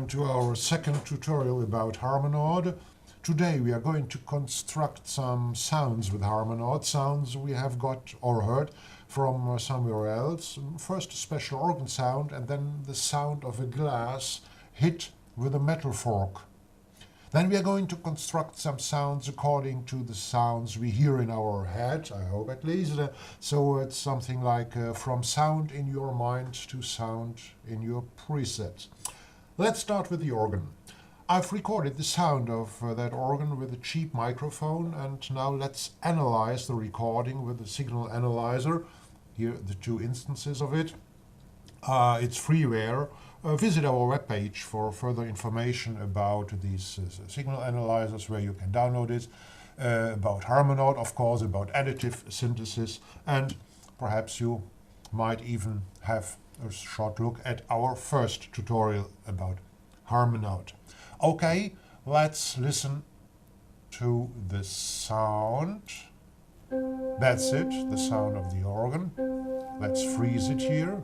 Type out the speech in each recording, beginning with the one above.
to our second tutorial about Harmonaut. Today we are going to construct some sounds with Harmonaut, sounds we have got or heard from somewhere else. First a special organ sound and then the sound of a glass hit with a metal fork. Then we are going to construct some sounds according to the sounds we hear in our head, I hope at least. So it's something like from sound in your mind to sound in your preset. Let's start with the organ. I've recorded the sound of that organ with a cheap microphone, and now let's analyze the recording with the signal analyzer. Here are the two instances of it. It's freeware. Visit our webpage for further information about these signal analyzers, where you can download it, about Harmonaut, of course, about additive synthesis, and perhaps you might even have a short look at our first tutorial about Harmonaut. Okay, let's listen to the sound. That's it, the sound of the organ. Let's freeze it here.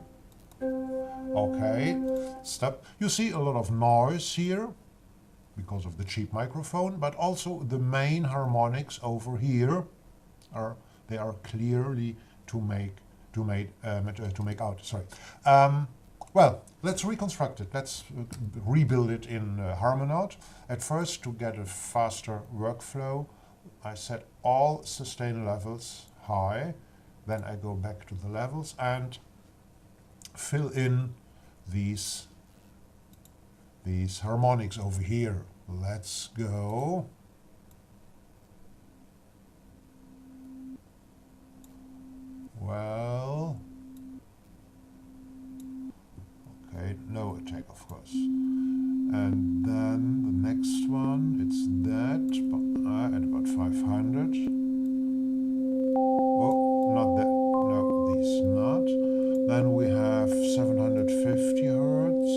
Okay, stop. You see a lot of noise here because of the cheap microphone, but also the main harmonics over here are clearly to make out. Sorry. Well, let's reconstruct it. Let's rebuild it in Harmonaut. At first, to get a faster workflow, I set all sustain levels high. Then I go back to the levels and fill in these harmonics over here. Let's go. Well, okay, no attack, of course. And then the next one, it's that, at about 500. Oh, not that, no, these not. Then we have 750 Hertz,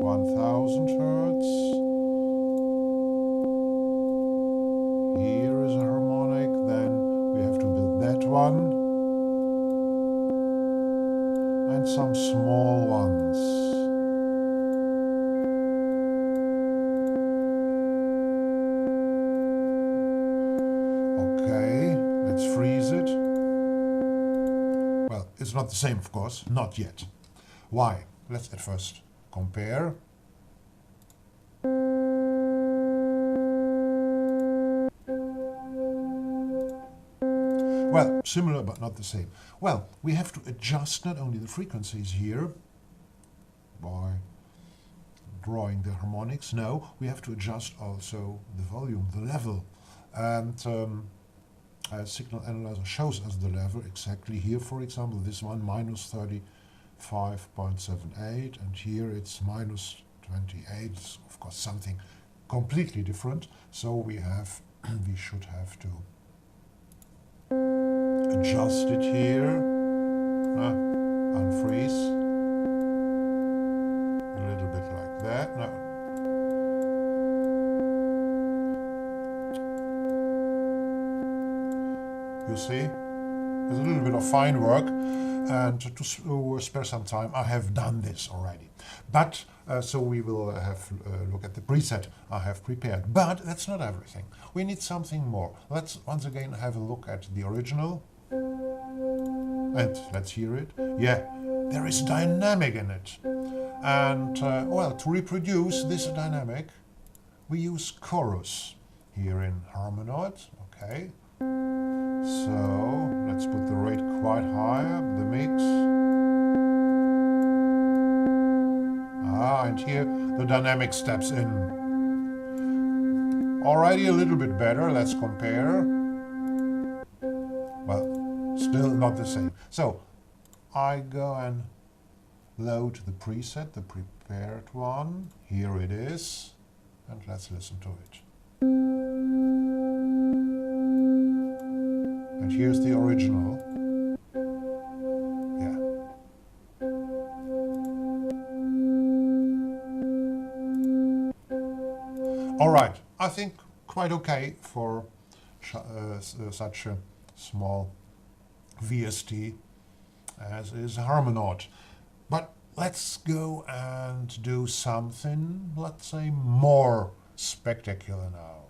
1000 Hertz. Here is a harmonic, then we have to build that one. And some small ones. Okay, let's freeze it. Well, it's not the same, of course, not yet. Why? Let's at first compare. Well, similar but not the same. Well, we have to adjust not only the frequencies here by drawing the harmonics, no, we have to adjust also the volume, the level. And signal analyzer shows us the level exactly here, for example, this one minus 35.78, and here it's minus 28, it's of course something completely different. So we should have to adjust it here, unfreeze, a little bit like that. No. You see, there's a little bit of fine work, and to spare some time, I have done this already. But so we will have a look at the preset I have prepared. But that's not everything. We need something more. Let's once again have a look at the original. And let's hear it. Yeah, there is dynamic in it. And, well, to reproduce this dynamic, we use chorus here in Harmonaut. Okay. So, let's put the rate quite high, the mix. And here the dynamic steps in. Already a little bit better, let's compare. Well, still not the same. So, I go and load the preset, the prepared one. Here it is. And let's listen to it. And here's the original. Yeah. All right, I think quite okay for such a small VST as is Harmonaut. But let's go and do something, let's say, more spectacular now.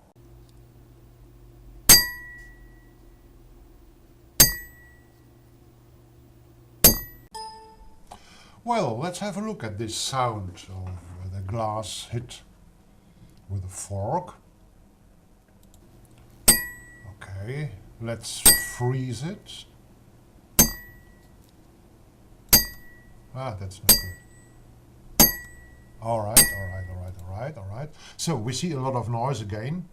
Well, let's have a look at this sound of the glass hit with a fork. Okay, let's freeze it. Ah, that's not good. Alright. So we see a lot of noise again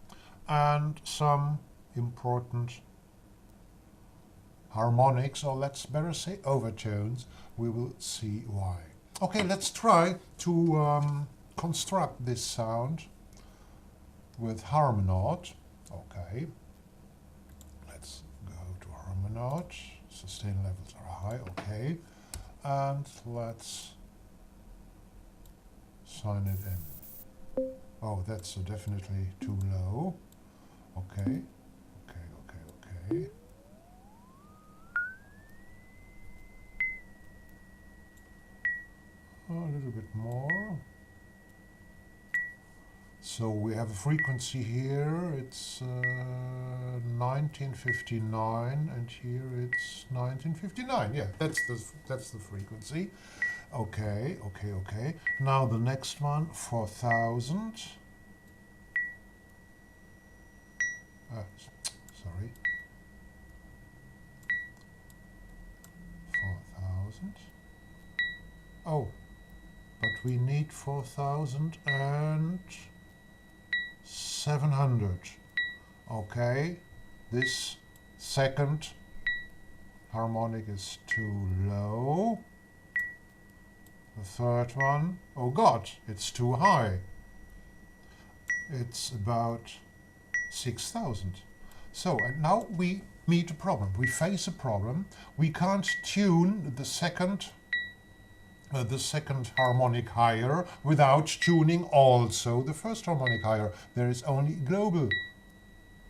and some important harmonics, or let's better say overtones. We will see why. Okay, let's try to construct this sound with Harmonaut. Okay, let's go to Harmonaut. Sustain levels are high, okay. And let's sign it in. Oh, that's definitely too low. Okay. A little bit more. So we have a frequency here, it's 1959, and here it's 1959. Yeah, that's the frequency. Okay. Now the next one, 4000. Sorry. 4000. Oh, but we need 4700. Okay, this second harmonic is too low. The third one, oh God, it's too high. It's about 6000. So, and now we meet a problem. We face a problem. We can't tune the second harmonic higher without tuning also the first harmonic higher. There is only global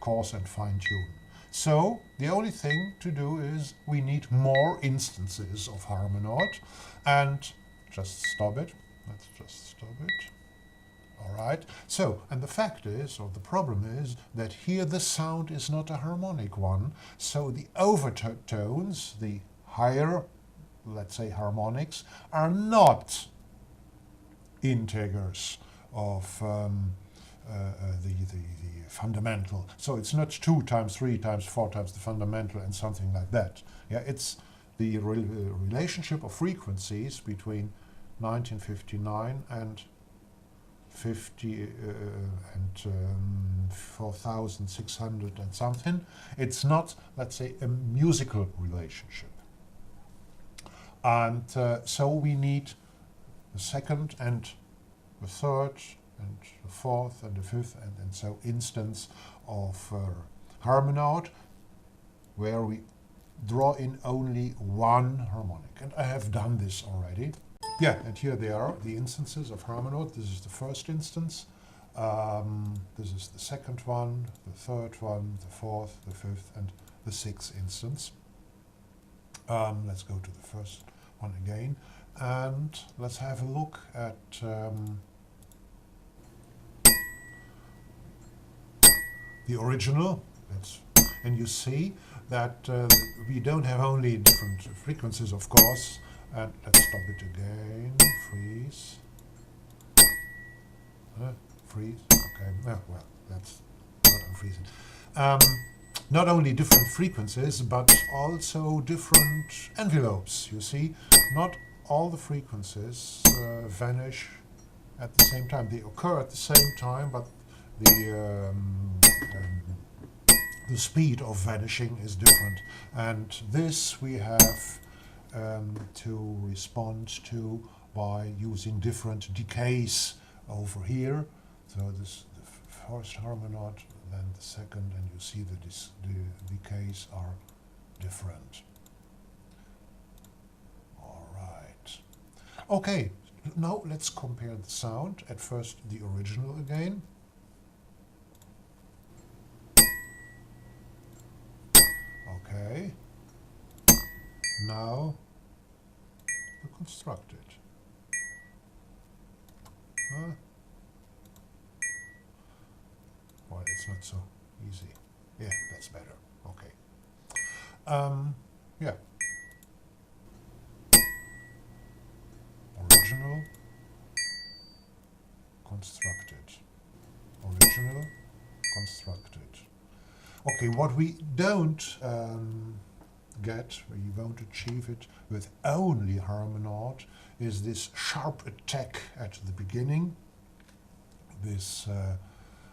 coarse and fine tune. So the only thing to do is we need more instances of Harmonaut, and just stop it. Let's just stop it. All right. So, and the fact is, or the problem is, that here the sound is not a harmonic one. So the overtones, the higher, let's say, harmonics, are not integers of the fundamental. So it's not 2 times 3 times 4 times the fundamental and something like that. Yeah, it's the relationship of frequencies between 1959 and 4600 and something. It's not, let's say, a musical relationship. And so we need the second and the third and the fourth and the fifth and so instance of Harmonaut, where we draw in only one harmonic. And I have done this already. Yeah, and here they are, the instances of Harmonaut. This is the first instance. This is the second one, the third one, the fourth, the fifth, and the sixth instance. Let's go to the first one again, and let's have a look at the original. And you see that we don't have only different frequencies, of course. And let's stop it again. Freeze. Freeze. Okay. Well, that's what I'm freezing. Not only different frequencies, but also different envelopes. You see, not all the frequencies vanish at the same time. They occur at the same time, but the speed of vanishing is different. And this we have to respond to by using different decays over here. So this the first Harmonaut, then the second, and you see that the decays are different. All right. Okay, now let's compare the sound. At first the original again. Okay. Now the constructed. Well, it's not so easy. Yeah, that's better. Okay. Yeah. Original, constructed. Original, constructed. Okay, what we don't get, you won't achieve it with only Harmonaut, is this sharp attack at the beginning, this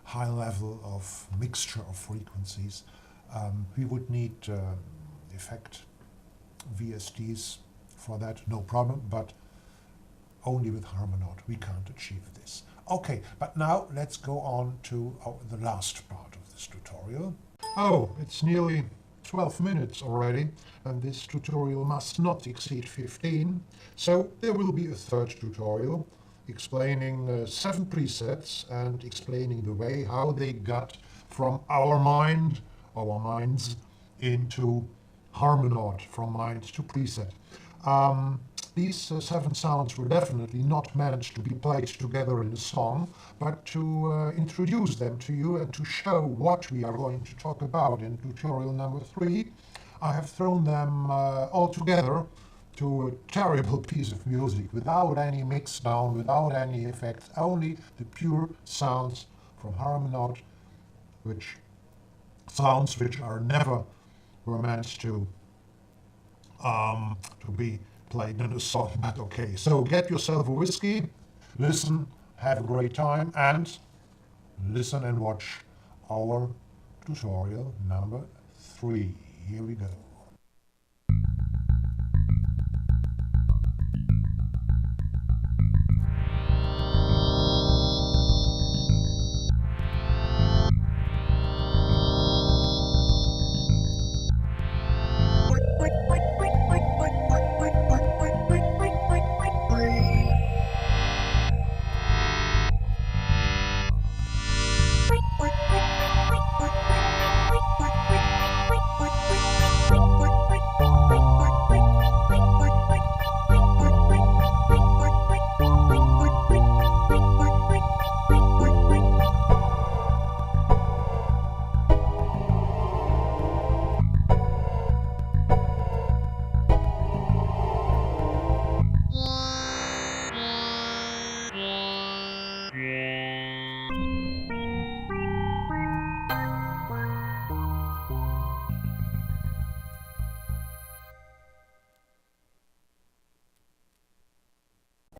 high level of mixture of frequencies. We would need effect VSTs for that, no problem, but only with Harmonaut we can't achieve this. Okay, but now let's go on to the last part of this tutorial. Oh, it's nearly 12 minutes already, and this tutorial must not exceed 15, so there will be a third tutorial explaining 7 presets and explaining the way how they got from our minds into Harmonaut, from mind to preset. These 7 sounds were definitely not meant to be played together in a song, but to introduce them to you and to show what we are going to talk about in tutorial number 3. I have thrown them all together to a terrible piece of music, without any mix down, without any effects, only the pure sounds from Harmonaut, which are never were meant to be played in a song, but okay. So get yourself a whiskey, listen, have a great time, and listen and watch our tutorial number 3. Here we go.